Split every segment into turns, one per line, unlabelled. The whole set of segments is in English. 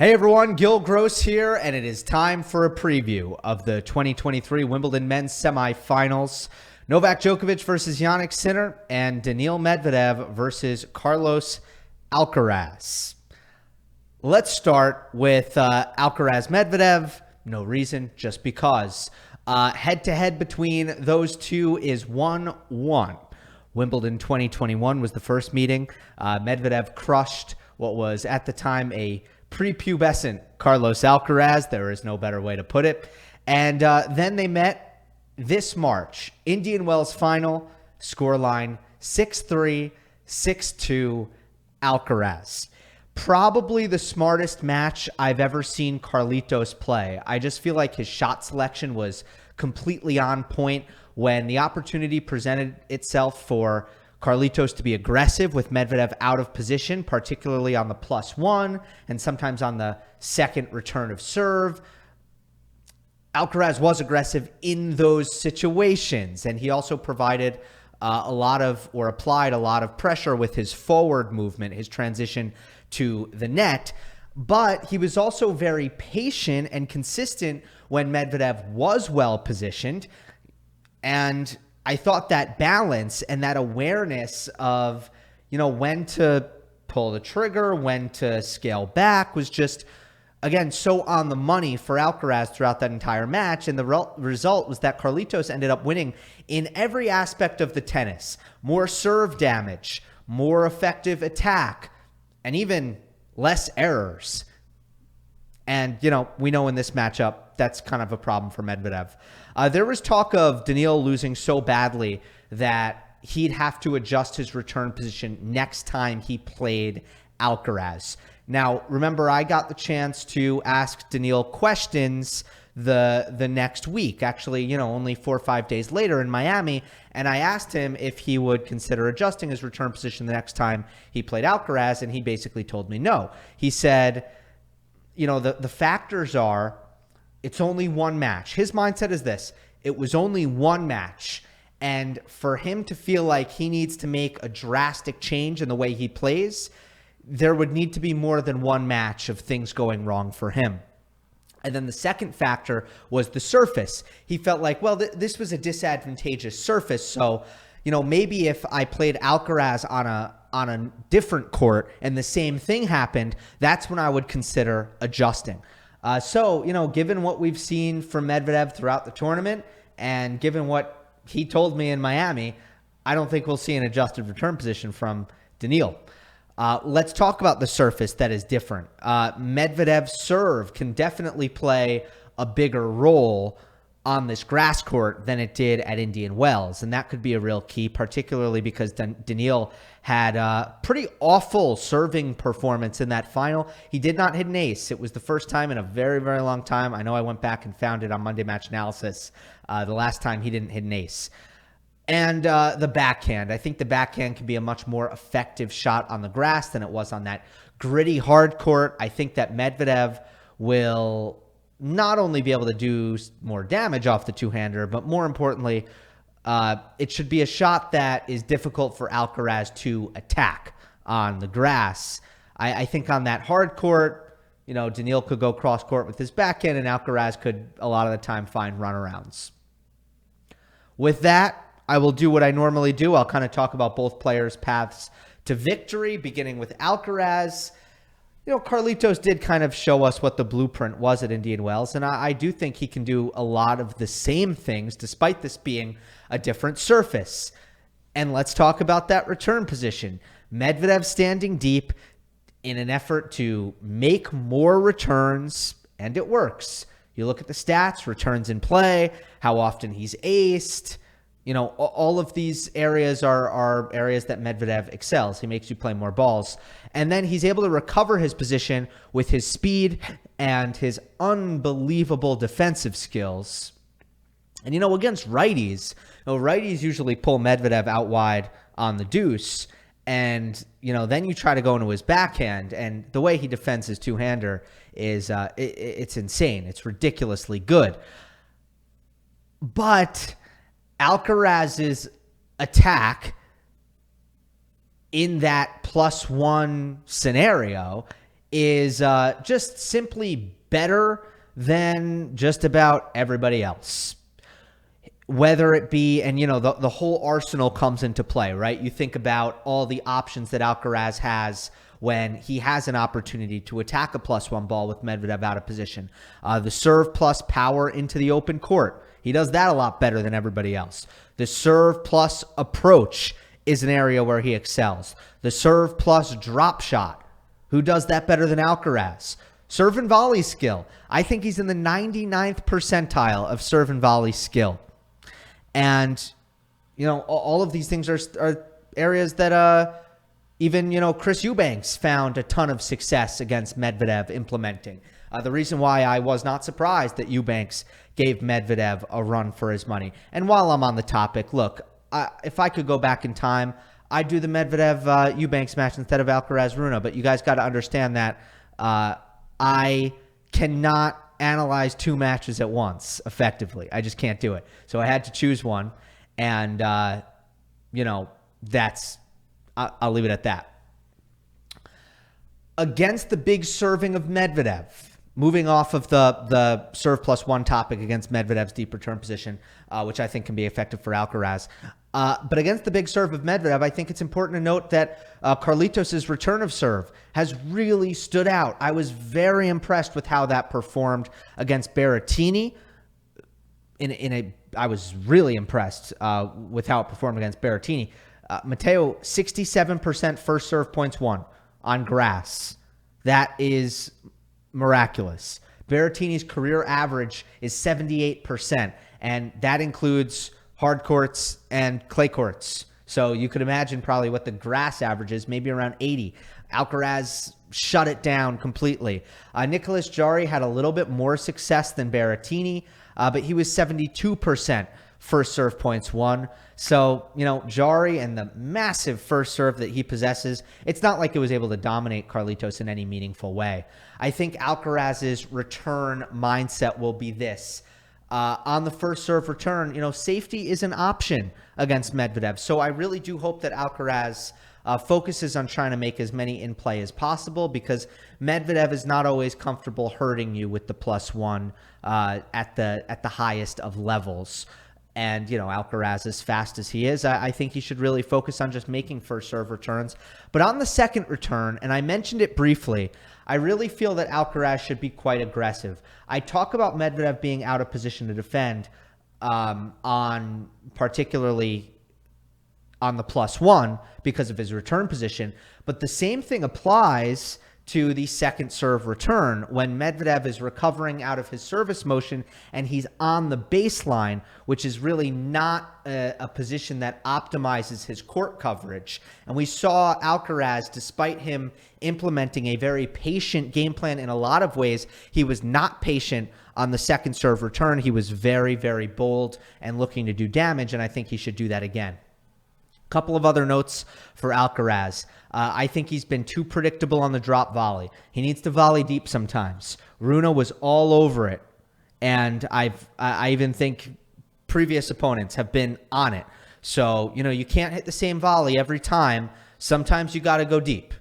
Hey everyone, Gill Gross here, and it is time for a preview of the 2023 Wimbledon men's semifinals. Novak Djokovic versus Jannik Sinner, and Daniil Medvedev versus Carlos Alcaraz. Let's start with Alcaraz Medvedev. No reason, just because. Head-to-head between those two is 1-1. Wimbledon 2021 was the first meeting. Medvedev crushed what was at the time a prepubescent Carlos Alcaraz. There is no better way to put it. And then they met this March. Indian Wells final, scoreline 6-3, 6-2, Alcaraz. Probably the smartest match I've ever seen Carlitos play. I just feel like his shot selection was completely on point when the opportunity presented itself for Carlitos to be aggressive with Medvedev out of position, particularly on the +1 and sometimes on the second return of serve. Alcaraz was aggressive in those situations, and he also provided applied a lot of pressure with his forward movement, his transition to the net. But he was also very patient and consistent when Medvedev was well positioned. And I thought that balance and that awareness of, when to pull the trigger, when to scale back was just, again, so on the money for Alcaraz throughout that entire match. And the result was that Carlitos ended up winning in every aspect of the tennis. More serve damage, more effective attack, and even less errors. And, we know in this matchup, that's kind of a problem for Medvedev. There was talk of Daniil losing so badly that he'd have to adjust his return position next time he played Alcaraz. Now, remember, I got the chance to ask Daniil questions the next week, actually, only 4 or 5 days later in Miami, and I asked him if he would consider adjusting his return position the next time he played Alcaraz, and he basically told me no. He said, the factors are, it's only one match. His mindset is this: it was only one match. And for him to feel like he needs to make a drastic change in the way he plays, there would need to be more than one match of things going wrong for him. And then the second factor was the surface. He felt like, this was a disadvantageous surface. So, maybe if I played Alcaraz on a different court and the same thing happened, that's when I would consider adjusting. So, given what we've seen from Medvedev throughout the tournament and given what he told me in Miami, I don't think we'll see an adjusted return position from Daniil. Let's talk about the surface that is different. Medvedev's serve can definitely play a bigger role on this grass court than it did at Indian Wells. And that could be a real key, particularly because Daniil had a pretty awful serving performance in that final. He did not hit an ace. It was the first time in a very, very long time. I know I went back and found it on Monday Match Analysis. The last time he didn't hit an ace. And the backhand. I think the backhand can be a much more effective shot on the grass than it was on that gritty hard court. I think that Medvedev will not only be able to do more damage off the two-hander, but more importantly, it should be a shot that is difficult for Alcaraz to attack on the grass. I think on that hard court, Daniil could go cross-court with his backhand, and Alcaraz could, a lot of the time, find runarounds. With that, I will do what I normally do. I'll kind of talk about both players' paths to victory, beginning with Alcaraz. Carlitos did kind of show us what the blueprint was at Indian Wells, and I do think he can do a lot of the same things, despite this being a different surface. And let's talk about that return position. Medvedev standing deep in an effort to make more returns, and it works. You look at the stats, returns in play, how often he's aced. All of these areas are areas that Medvedev excels. He makes you play more balls. And then he's able to recover his position with his speed and his unbelievable defensive skills. And, against righties, righties usually pull Medvedev out wide on the deuce. And, then you try to go into his backhand. And the way he defends his two-hander is it's insane. It's ridiculously good. But Alcaraz's attack in that +1 scenario is just simply better than just about everybody else. Whether it be, and the whole arsenal comes into play, right? You think about all the options that Alcaraz has when he has an opportunity to attack a +1 ball with Medvedev out of position. The serve plus power into the open court. He does that a lot better than everybody else. The serve plus approach is an area where he excels. The serve plus drop shot. Who does that better than Alcaraz? Serve and volley skill. I think he's in the 99th percentile of serve and volley skill. And, all of these things are areas that even, Chris Eubanks found a ton of success against Medvedev implementing. The reason why I was not surprised that Eubanks gave Medvedev a run for his money. And while I'm on the topic, look, if I could go back in time, I'd do the Medvedev Eubanks match instead of Alcaraz Rune. But you guys got to understand that I cannot analyze two matches at once effectively. I just can't do it. So I had to choose one. And, I'll leave it at that. Against the big serving of Medvedev, moving off of the serve +1 topic against Medvedev's deep return position, which I think can be effective for Alcaraz. But against the big serve of Medvedev, I think it's important to note that Carlitos' return of serve has really stood out. I was very impressed with how that performed against Berrettini. I was really impressed with how it performed against Berrettini. Matteo, 67% first serve points won on grass. That is miraculous. Berrettini's career average is 78%, and that includes hard courts and clay courts. So you could imagine probably what the grass average is, maybe around 80. Alcaraz shut it down completely. Nicolas Jarry had a little bit more success than Berrettini, but he was 72% first serve points won. So, Jarry and the massive first serve that he possesses, it's not like it was able to dominate Carlitos in any meaningful way. I think Alcaraz's return mindset will be this. On the first serve return, safety is an option against Medvedev. So I really do hope that Alcaraz focuses on trying to make as many in play as possible, because Medvedev is not always comfortable hurting you with the +1 at the highest of levels. And, Alcaraz, as fast as he is, I think he should really focus on just making first serve returns. But on the second return, and I mentioned it briefly, I really feel that Alcaraz should be quite aggressive. I talk about Medvedev being out of position to defend particularly on the +1 because of his return position. But the same thing applies to the second serve return when Medvedev is recovering out of his service motion and he's on the baseline, which is really not a position that optimizes his court coverage. And we saw Alcaraz, despite him implementing a very patient game plan in a lot of ways, he was not patient on the second serve return. He was very, very bold and looking to do damage, and I think he should do that again. Couple of other notes for Alcaraz. I think he's been too predictable on the drop volley. He needs to volley deep sometimes. Rune was all over it, and I even think previous opponents have been on it. So, you can't hit the same volley every time. Sometimes you got to go deep.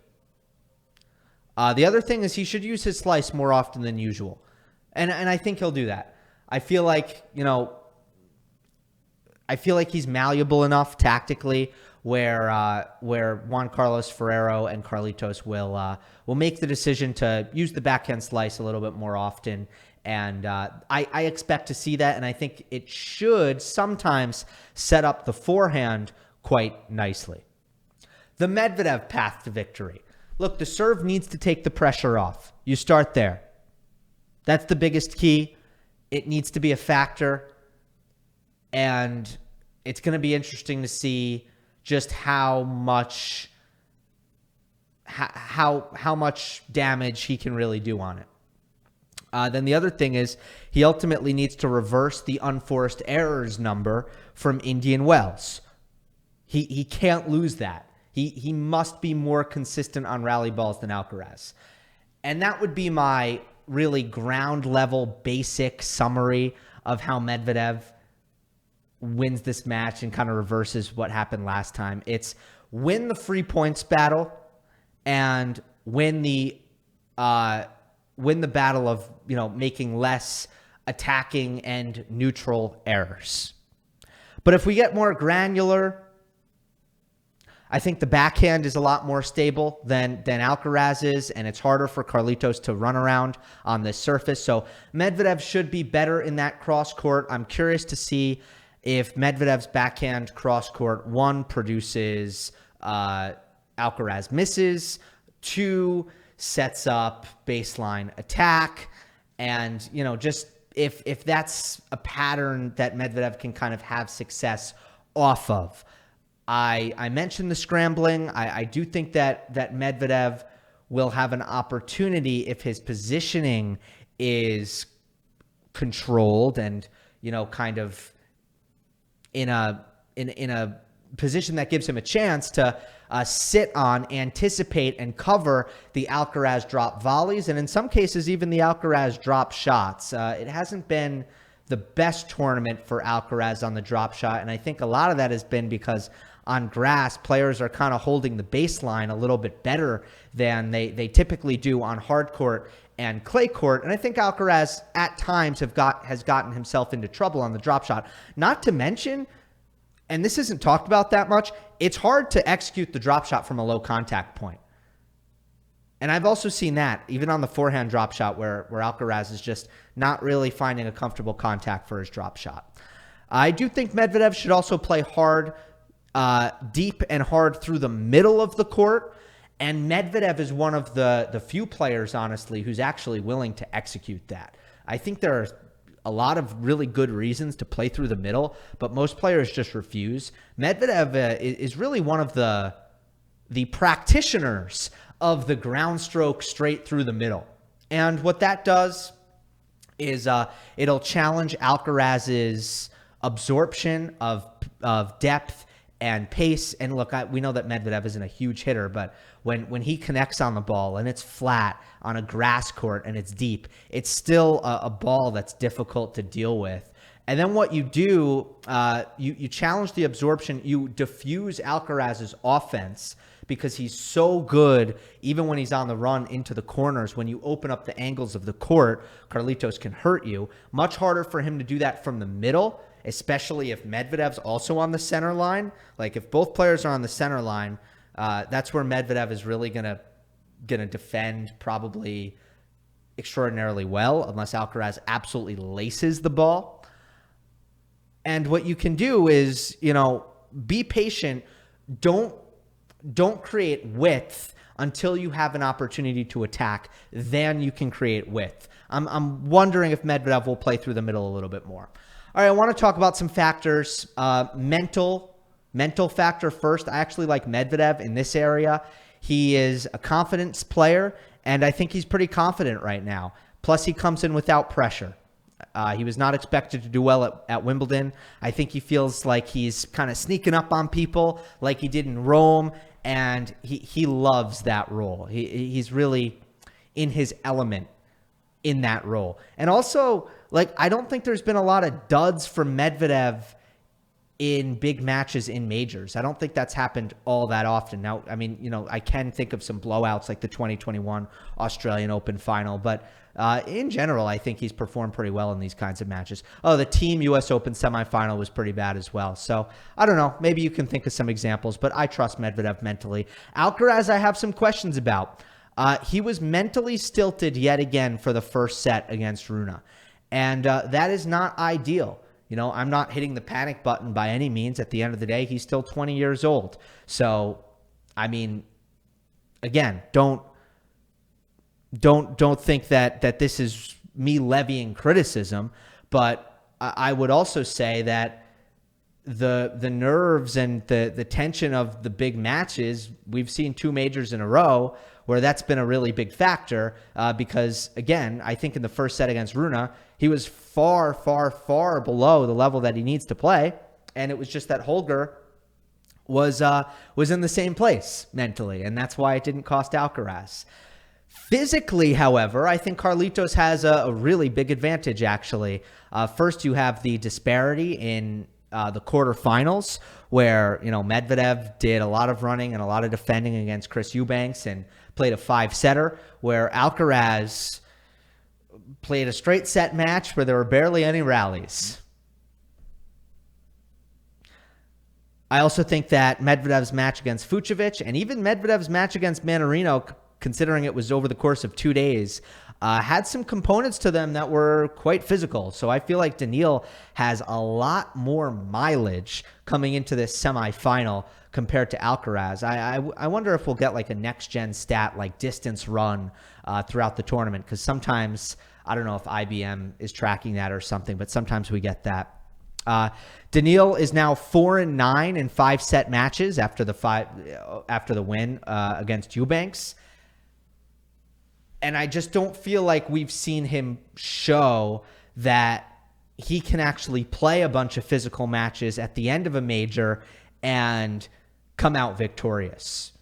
The other thing is he should use his slice more often than usual, and I think he'll do that. I feel like he's malleable enough tactically where Juan Carlos Ferrero and Carlitos will make the decision to use the backhand slice a little bit more often. And I expect to see that, and I think it should sometimes set up the forehand quite nicely. The Medvedev path to victory. Look, the serve needs to take the pressure off. You start there. That's the biggest key. It needs to be a factor. And it's going to be interesting to see just how much damage he can really do on it. Then the other thing is he ultimately needs to reverse the unforced errors number from Indian Wells. He can't lose that. He must be more consistent on rally balls than Alcaraz. And that would be my really ground level basic summary of how Medvedev wins this match and kind of reverses what happened last time. It's win the free points battle and win the win the battle of, making less attacking and neutral errors. But if we get more granular, I think the backhand is a lot more stable than Alcaraz is, and it's harder for Carlitos to run around on this surface. So Medvedev should be better in that cross court. I'm curious to see if Medvedev's backhand cross court, 1, produces Alcaraz misses, 2, sets up baseline attack, and just if that's a pattern that Medvedev can kind of have success off of. I mentioned the scrambling. I do think that Medvedev will have an opportunity if his positioning is controlled and, kind of in a position that gives him a chance to sit on, anticipate, and cover the Alcaraz drop volleys, and in some cases, even the Alcaraz drop shots. It hasn't been the best tournament for Alcaraz on the drop shot, and I think a lot of that has been because on grass, players are kind of holding the baseline a little bit better than they typically do on hard court and clay court. And I think Alcaraz at times has gotten himself into trouble on the drop shot. Not to mention, and this isn't talked about that much, it's hard to execute the drop shot from a low contact point. And I've also seen that even on the forehand drop shot where Alcaraz is just not really finding a comfortable contact for his drop shot. I do think Medvedev should also play hard, deep and hard through the middle of the court. And Medvedev is one of the few players, honestly, who's actually willing to execute that. I think there are a lot of really good reasons to play through the middle, but most players just refuse. Medvedev is really one of the practitioners of the ground stroke straight through the middle. And what that does is it'll challenge Alcaraz's absorption of depth and pace. And look, we know that Medvedev isn't a huge hitter, but when he connects on the ball and it's flat on a grass court and it's deep, it's still a ball that's difficult to deal with. And then what you do, you challenge the absorption, you diffuse Alcaraz's offense because he's so good, even when he's on the run into the corners. When you open up the angles of the court, Carlitos can hurt you. Much harder for him to do that from the middle, especially if Medvedev's also on the center line. Like if both players are on the center line, that's where Medvedev is really gonna defend probably extraordinarily well, unless Alcaraz absolutely laces the ball. And what you can do is, be patient. Don't create width until you have an opportunity to attack. Then you can create width. I'm wondering if Medvedev will play through the middle a little bit more. All right, I want to talk about some factors. Mental factor first. I actually like Medvedev in this area. He is a confidence player, and I think he's pretty confident right now. Plus, he comes in without pressure. He was not expected to do well at Wimbledon. I think he feels like he's kind of sneaking up on people like he did in Rome, and he loves that role. He's really in his element in that role. And also, I don't think there's been a lot of duds from Medvedev in big matches in majors. I don't think that's happened all that often. Now, I mean, I can think of some blowouts like the 2021 Australian Open final, but in general, I think he's performed pretty well in these kinds of matches. Oh, the Team US Open semifinal was pretty bad as well. So I don't know. Maybe you can think of some examples, but I trust Medvedev mentally. Alcaraz, I have some questions about. He was mentally stilted yet again for the first set against Rune. And that is not ideal. I'm not hitting the panic button by any means. At the end of the day, he's still 20 years old. So, I mean, again, don't think that this is me levying criticism, but I would also say that the nerves and the tension of the big matches, we've seen 2 majors in a row where that's been a really big factor because, again, I think in the first set against Rune, he was far, far, far below the level that he needs to play, and it was just that Holger was in the same place mentally, and that's why it didn't cost Alcaraz. Physically, however, I think Carlitos has a really big advantage, actually. First, you have the disparity in the quarterfinals where, Medvedev did a lot of running and a lot of defending against Chris Eubanks and played a 5-setter, where Alcaraz played a straight set match where there were barely any rallies. I also think that Medvedev's match against Fucsovics and even Medvedev's match against Mannarino, considering it was over the course of 2 days, had some components to them that were quite physical. So I feel like Daniil has a lot more mileage coming into this semifinal compared to Alcaraz. I wonder if we'll get like a next-gen stat like distance run throughout the tournament, because sometimes, I don't know if IBM is tracking that or something, but sometimes we get that. Daniil is now 4-9 in 5-set matches after the win against Eubanks. And I just don't feel like we've seen him show that he can actually play a bunch of physical matches at the end of a major and come out victorious.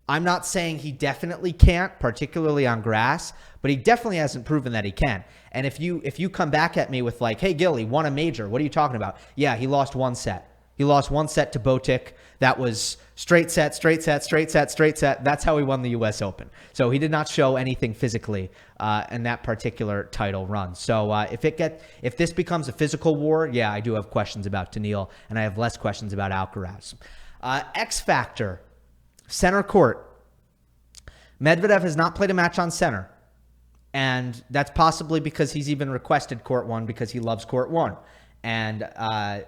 I'm not saying he definitely can't, particularly on grass, but he definitely hasn't proven that he can. And if you come back at me with like, hey, Gill, he won a major, what are you talking about? Yeah, he lost 1 set. He lost 1 set to Botic. That was straight set, straight set, straight set, straight set. That's how he won the U.S. Open. So he did not show anything physically in that particular title run. So if this becomes a physical war, yeah, I do have questions about Daniil, and I have less questions about Alcaraz. X factor, center court. Medvedev has not played a match on center, and that's possibly because he's even requested court 1 because he loves court 1. And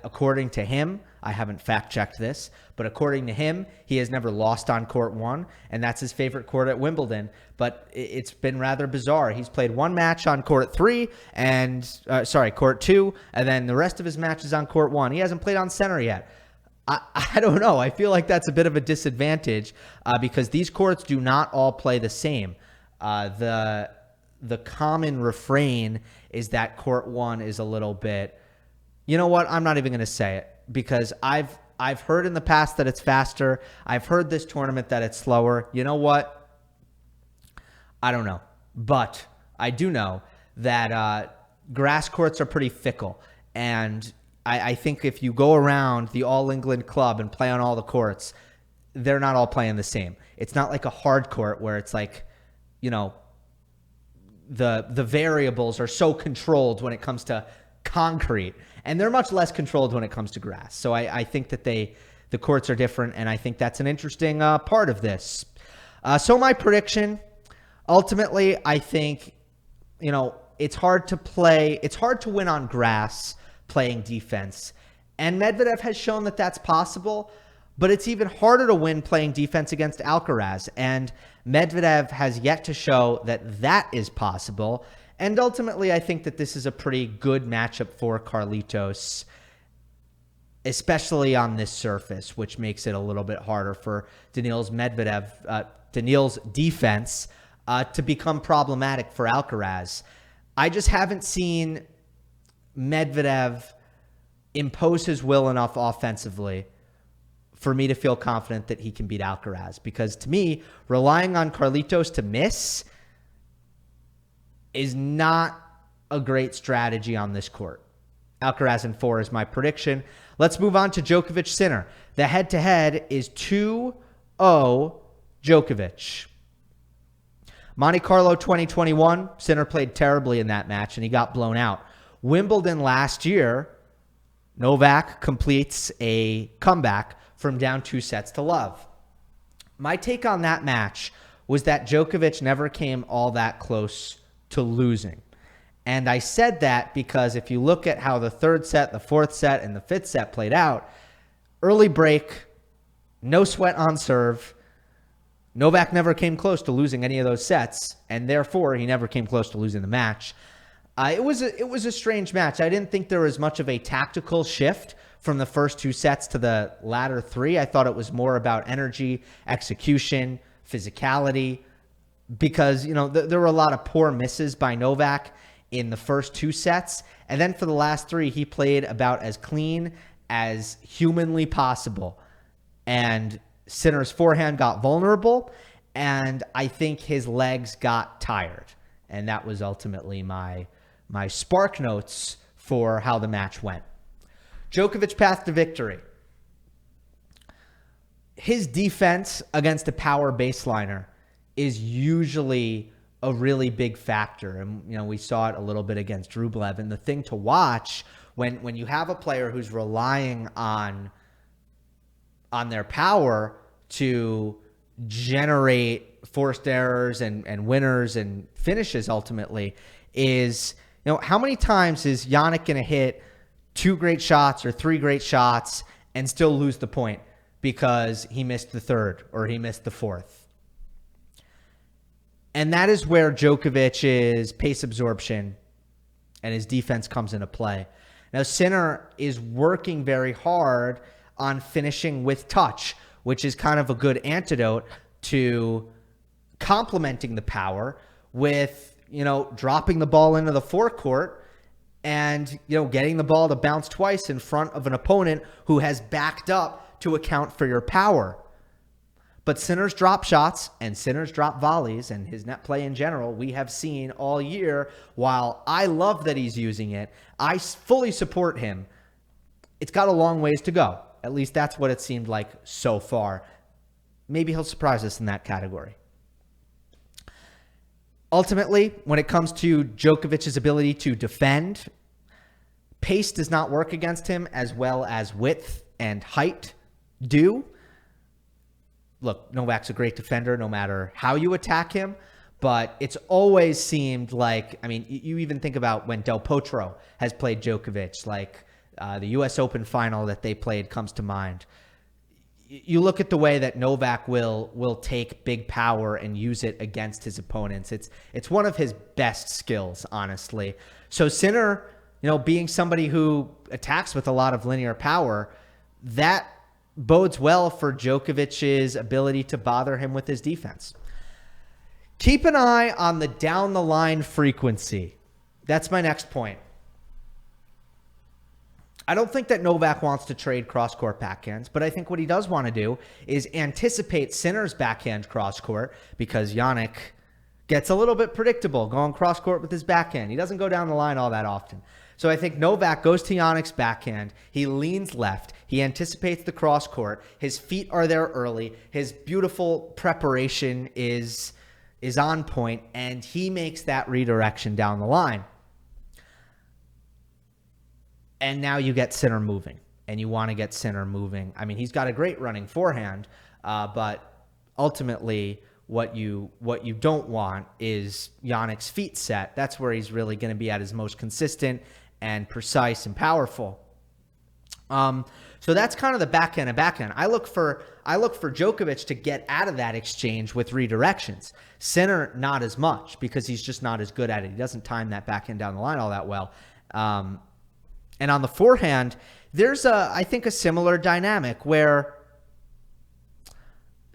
according to him, I haven't fact-checked this, but according to him, he has never lost on court 1, and that's his favorite court at Wimbledon. But it's been rather bizarre. He's played 1 match on court 3 and court 2, and then the rest of his matches on court 1. He hasn't played on center yet. I don't know. I feel like that's a bit of a disadvantage because these courts do not all play the same. The common refrain is that court 1 is a little bit. You know what? I'm not even going to say it because I've heard in the past that it's faster. I've heard this tournament that it's slower. You know what? I don't know. But I do know that grass courts are pretty fickle. And I think if you go around the All England club and play on all the courts, they're not all playing the same. It's not like a hard court where it's like, you know, the variables are so controlled when it comes to concrete, and they're much less controlled when it comes to grass. So I think that the courts are different, and I think that's an interesting part of this. So my prediction, ultimately, I think, you know, it's hard to win on grass playing defense, and Medvedev has shown that that's possible, but it's even harder to win playing defense against Alcaraz, and Medvedev has yet to show that that is possible. And ultimately, I think that this is a pretty good matchup for Carlitos, especially on this surface, which makes it a little bit harder for Daniil's defense to become problematic for Alcaraz. I just haven't seen Medvedev impose his will enough offensively for me to feel confident that he can beat Alcaraz. Because to me, relying on Carlitos to miss is not a great strategy on this court. Alcaraz in 4 is my prediction. Let's move on to Djokovic Sinner. The head-to-head is 2-0 Djokovic. Monte Carlo 2021, Sinner played terribly in that match and he got blown out. Wimbledon last year, Novak completes a comeback from down 2 sets to love. My take on that match was that Djokovic never came all that close to losing. And I said that because if you look at how the 3rd set, the 4th set, and the 5th set played out, early break, no sweat on serve, Novak never came close to losing any of those sets, and therefore he never came close to losing the match. It was a strange match. I didn't think there was much of a tactical shift from the first 2 sets to the latter 3. I thought it was more about energy, execution, physicality, because, you know, there were a lot of poor misses by Novak in the first 2 sets. And then for the last 3, he played about as clean as humanly possible. And Sinner's forehand got vulnerable, and I think his legs got tired. And that was ultimately my spark notes for how the match went. Djokovic path to victory. His defense against a power baseliner is usually a really big factor. And, we saw it a little bit against Rublev. And the thing to watch when you have a player who's relying on their power to generate forced errors and winners and finishes ultimately is, how many times is Jannik going to hit 2 great shots or 3 great shots and still lose the point because he missed the 3rd or he missed the 4th? And that is where Djokovic's pace absorption and his defense comes into play. Now, Sinner is working very hard on finishing with touch, which is kind of a good antidote to complementing the power with, dropping the ball into the forecourt and, getting the ball to bounce twice in front of an opponent who has backed up to account for your power. But Sinner's drop shots and Sinner's drop volleys and his net play in general, we have seen all year. While I love that he's using it, I fully support him. It's got a long ways to go. At least that's what it seemed like so far. Maybe he'll surprise us in that category. Ultimately, when it comes to Djokovic's ability to defend, pace does not work against him as well as width and height do. Look, Novak's a great defender no matter how you attack him, but it's always seemed like, you even think about when Del Potro has played Djokovic, like the U.S. Open final that they played comes to mind. You look at the way that Novak will take big power and use it against his opponents. It's one of his best skills, honestly. So Sinner, being somebody who attacks with a lot of linear power, that bodes well for Djokovic's ability to bother him with his defense. Keep an eye on the down the line frequency. That's my next point. I don't think that Novak wants to trade cross-court backhands, but I think what he does want to do is anticipate Sinner's backhand cross-court because Jannik gets a little bit predictable going cross-court with his backhand. He doesn't go down the line all that often. So I think Novak goes to Jannik's backhand. He leans left. He anticipates the cross-court. His feet are there early. His beautiful preparation is on point, and he makes that redirection down the line. And now you get Sinner moving, and you want to get Sinner moving. He's got a great running forehand, but ultimately what you don't want is Jannik's feet set. That's where he's really going to be at his most consistent and precise and powerful. So that's kind of the backhand and backhand. I look for Djokovic to get out of that exchange with redirections. Sinner, not as much because he's just not as good at it. He doesn't time that backhand down the line all that well. And on the forehand, there's I think a similar dynamic where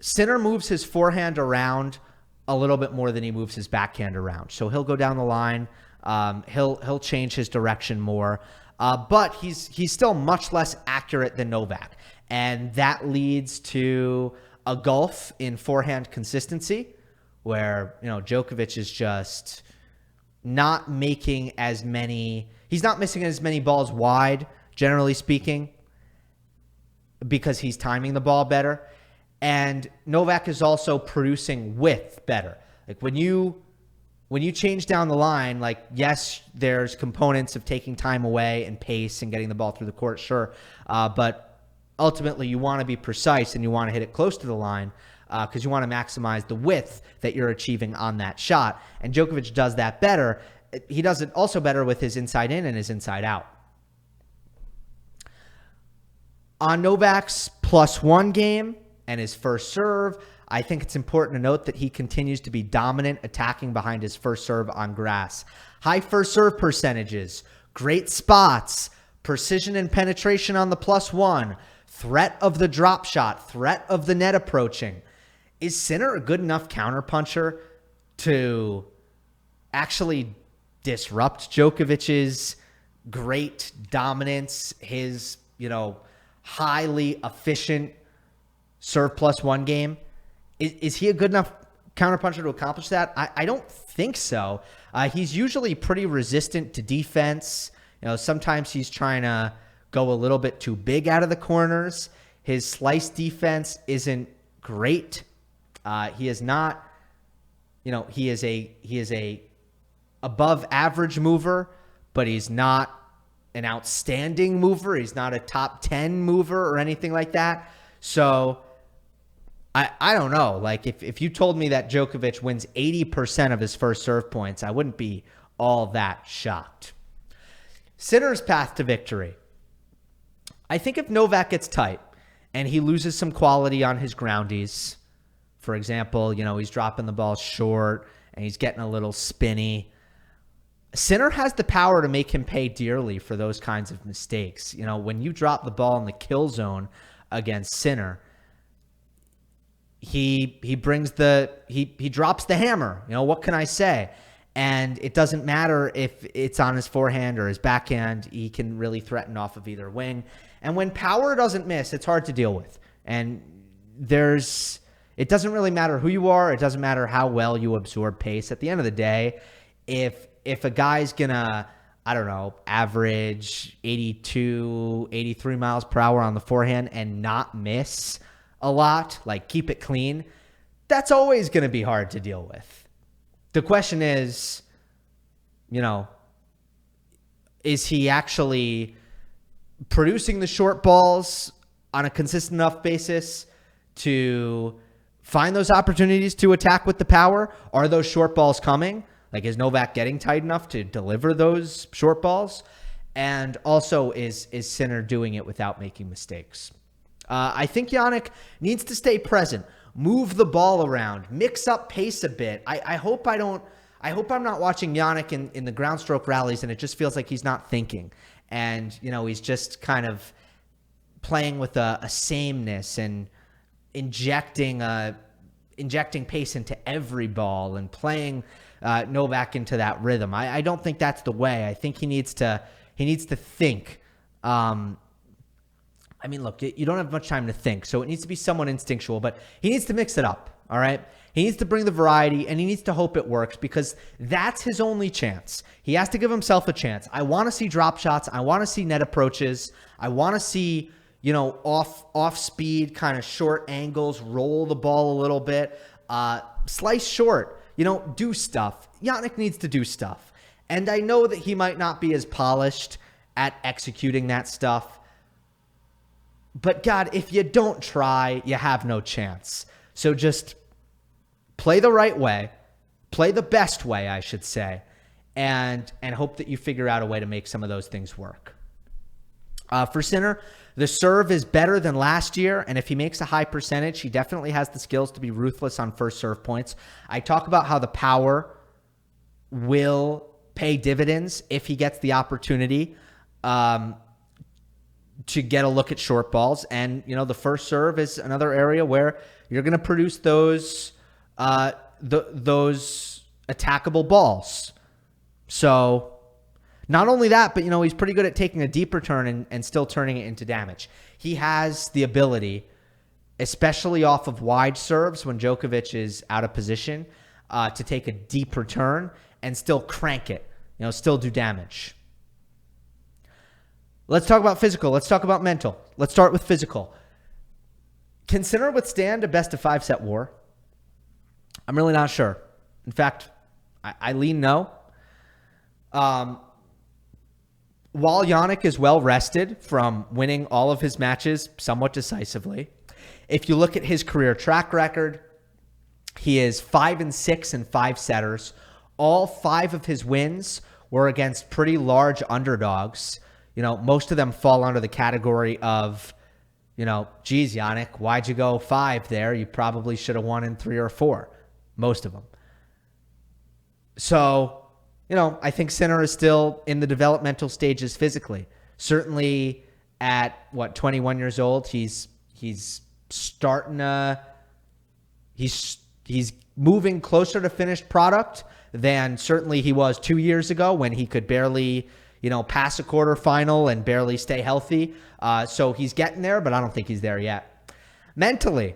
Sinner moves his forehand around a little bit more than he moves his backhand around. So he'll go down the line. He'll change his direction more. But he's still much less accurate than Novak. And that leads to a gulf in forehand consistency where, Djokovic is just not making as many... He's not missing as many balls wide, generally speaking, because he's timing the ball better. And Novak is also producing width better. Like when you change down the line, like, yes, there's components of taking time away and pace and getting the ball through the court, sure. But ultimately, you want to be precise and you want to hit it close to the line because you want to maximize the width that you're achieving on that shot. And Djokovic does that better. He does it also better with his inside in and his inside out. On Novak's +1 game and his first serve, I think it's important to note that he continues to be dominant attacking behind his first serve on grass. High first serve percentages, great spots, precision and penetration on the +1, threat of the drop shot, threat of the net approaching. Is Sinner a good enough counterpuncher to actually disrupt Djokovic's great dominance, his, highly efficient serve +1 game? Is he a good enough counterpuncher to accomplish that? I don't think so. He's usually pretty resistant to defense. Sometimes he's trying to go a little bit too big out of the corners. His slice defense isn't great. He has not he is a above average mover, but he's not an outstanding mover. He's not a top 10 mover or anything like that. So I don't know. Like if you told me that Djokovic wins 80% of his first serve points, I wouldn't be all that shocked. Sinner's path to victory. I think if Novak gets tight and he loses some quality on his groundies, for example, he's dropping the ball short and he's getting a little spinny, Sinner has the power to make him pay dearly for those kinds of mistakes. When you drop the ball in the kill zone against Sinner, he brings he drops the hammer. What can I say? And it doesn't matter if it's on his forehand or his backhand. He can really threaten off of either wing. And when power doesn't miss, it's hard to deal with. And it doesn't really matter who you are. It doesn't matter how well you absorb pace. At the end of the day, if a guy's gonna, I don't know, average 82, 83 miles per hour on the forehand and not miss a lot, like keep it clean, that's always going to be hard to deal with. The question is, is he actually producing the short balls on a consistent enough basis to find those opportunities to attack with the power? Are those short balls coming? Like, is Novak getting tight enough to deliver those short balls? And also, is Sinner doing it without making mistakes? I think Jannik needs to stay present, move the ball around, mix up pace a bit. I hope I'm not watching Jannik in the ground stroke rallies and it just feels like he's not thinking. And, he's just kind of playing with a sameness and injecting pace into every ball and playing Novak into that rhythm. I don't think that's the way. I think he needs to think. Look, you don't have much time to think, so it needs to be somewhat instinctual, but he needs to mix it up, all right? He needs to bring the variety, and he needs to hope it works because that's his only chance. He has to give himself a chance. I want to see drop shots. I want to see net approaches. I want to see, off speed, kind of short angles, roll the ball a little bit, slice short, do stuff. Jannik needs to do stuff. And I know that he might not be as polished at executing that stuff, but God, if you don't try, you have no chance. So just play the right way, play the best way, I should say, and hope that you figure out a way to make some of those things work. For Sinner, the serve is better than last year, and if he makes a high percentage, he definitely has the skills to be ruthless on first serve points. I talk about how the power will pay dividends if he gets the opportunity to get a look at short balls. And, the first serve is another area where you're going to produce those attackable balls. So not only that, but, he's pretty good at taking a deeper turn and still turning it into damage. He has the ability, especially off of wide serves when Djokovic is out of position, to take a deeper turn and still crank it, still do damage. Let's talk about physical. Let's talk about mental. Let's start with physical. Can Sinner withstand a best-of-5 set war? I'm really not sure. In fact, I lean no. While Jannik is well rested from winning all of his matches somewhat decisively, if you look at his career track record, he is 5-6 in 5-setters. All 5 of his wins were against pretty large underdogs. Most of them fall under the category of, geez, Jannik, why'd you go 5 there? You probably should have won in 3 or 4. Most of them. So, I think Sinner is still in the developmental stages physically. Certainly at 21 years old, he's starting to, he's moving closer to finished product than certainly he was 2 years ago when he could barely, pass a quarterfinal and barely stay healthy. So he's getting there, but I don't think he's there yet. Mentally,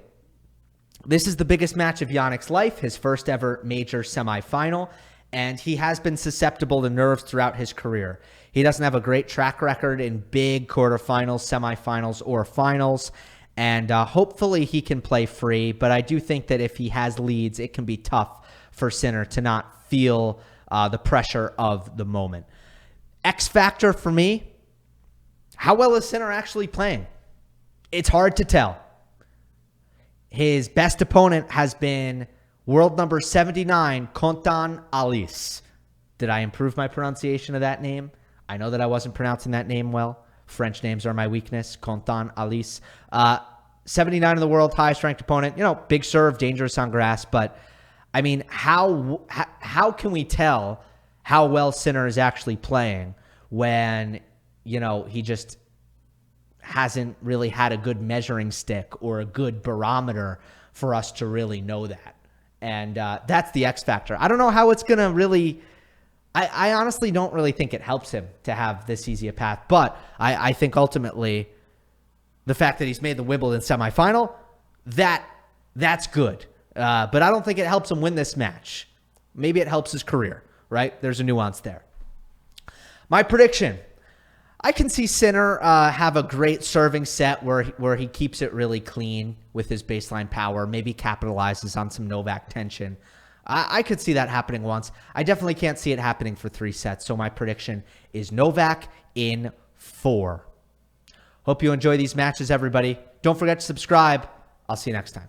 this is the biggest match of Jannik's life, his first ever major semifinal, and he has been susceptible to nerves throughout his career. He doesn't have a great track record in big quarterfinals, semifinals, or finals, and hopefully he can play free, but I do think that if he has leads, it can be tough for Sinner to not feel the pressure of the moment. X factor for me, how well is Sinner actually playing? It's hard to tell. His best opponent has been world number 79, Kontan Alice. Did I improve my pronunciation of that name? I know that I wasn't pronouncing that name well. French names are my weakness. Kontan Alice. 79 in the world, highest ranked opponent. You know, big serve, dangerous on grass. But, I mean, how can we tell how well Sinner is actually playing when, you know, he just hasn't really had a good measuring stick or a good barometer for us to really know that? And that's the X factor. I don't know how it's going to really... I honestly don't really think it helps him to have this easy a path. But I think ultimately the fact that he's made the Wimbledon semifinal, that's good. But I don't think it helps him win this match. Maybe it helps his career, right? There's a nuance there. My prediction. I can see Sinner have a great serving set where he keeps it really clean with his baseline power, maybe capitalizes on some Novak tension. I could see that happening once. I definitely can't see it happening for 3 sets. So my prediction is Novak in 4. Hope you enjoy these matches, everybody. Don't forget to subscribe. I'll see you next time.